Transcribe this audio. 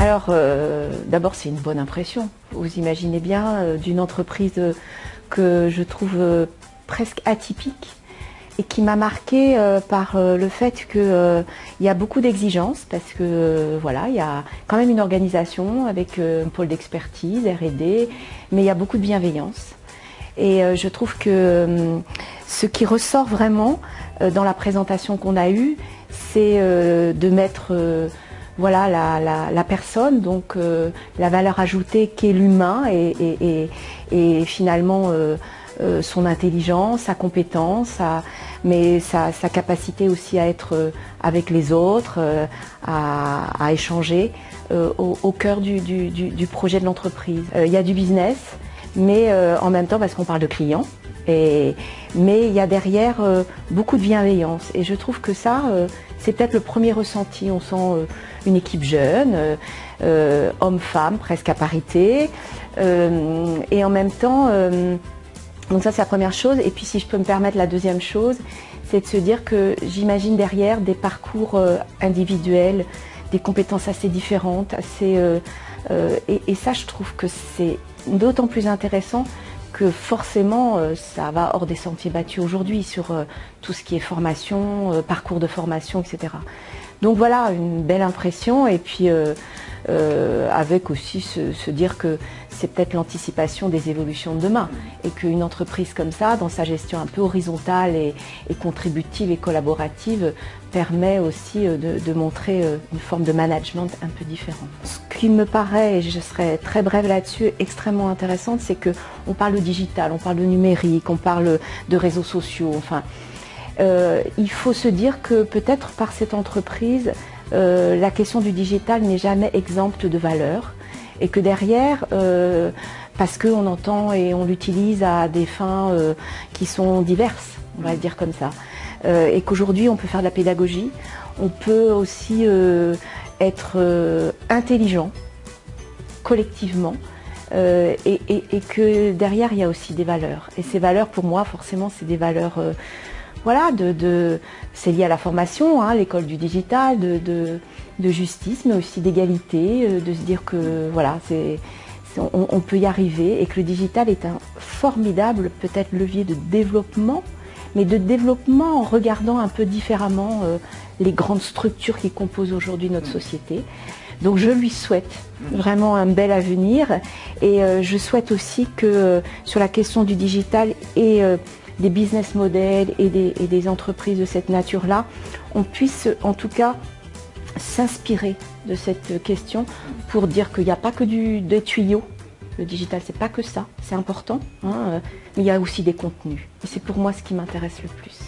Alors, d'abord, c'est une bonne impression. Vous imaginez bien d'une entreprise que je trouve presque atypique et qui m'a marquée par le fait qu'il y a beaucoup d'exigences parce que voilà, il y a quand même une organisation avec un pôle d'expertise, R&D, mais il y a beaucoup de bienveillance. Et je trouve que ce qui ressort vraiment dans la présentation qu'on a eue, c'est de mettre voilà, la personne, donc la valeur ajoutée qu'est l'humain et finalement son intelligence, sa compétence, mais sa capacité aussi à être avec les autres, à échanger au cœur du projet de l'entreprise. Il y a du business, mais en même temps parce qu'on parle de clients. Mais il y a derrière beaucoup de bienveillance et je trouve que ça, c'est peut-être le premier ressenti. On sent une équipe jeune, hommes-femmes, presque à parité, et en même temps, donc ça c'est la première chose. Et puis si je peux me permettre, la deuxième chose, c'est de se dire que j'imagine derrière des parcours individuels, des compétences assez différentes, et ça je trouve que c'est d'autant plus intéressant que forcément ça va hors des sentiers battus aujourd'hui sur tout ce qui est formation, parcours de formation, etc. Donc voilà, une belle impression et puis avec aussi se dire que c'est peut-être l'anticipation des évolutions de demain et qu'une entreprise comme ça, dans sa gestion un peu horizontale et contributive et collaborative, permet aussi de montrer une forme de management un peu différent. Ce qui me paraît, et je serai très brève là-dessus, extrêmement intéressante, c'est qu'on parle de digital, on parle de numérique, on parle de réseaux sociaux, enfin, il faut se dire que peut-être par cette entreprise, la question du digital n'est jamais exempte de valeur et que derrière, parce qu'on entend et on l'utilise à des fins qui sont diverses, on va le dire comme ça, et qu'aujourd'hui on peut faire de la pédagogie, on peut aussi être intelligent collectivement et que derrière il y a aussi des valeurs. Et ces valeurs pour moi forcément c'est des valeurs voilà, c'est lié à la formation, hein, l'école du digital, de justice, mais aussi d'égalité, de se dire que voilà, on peut y arriver et que le digital est un formidable peut-être levier de développement, mais de développement en regardant un peu différemment les grandes structures qui composent aujourd'hui notre société. Donc je lui souhaite vraiment un bel avenir et je souhaite aussi que sur la question du digital et des business models et des entreprises de cette nature-là, on puisse en tout cas s'inspirer de cette question pour dire qu'il n'y a pas que des tuyaux. Le digital, c'est pas que ça, c'est important, hein, mais il y a aussi des contenus. Et c'est pour moi ce qui m'intéresse le plus.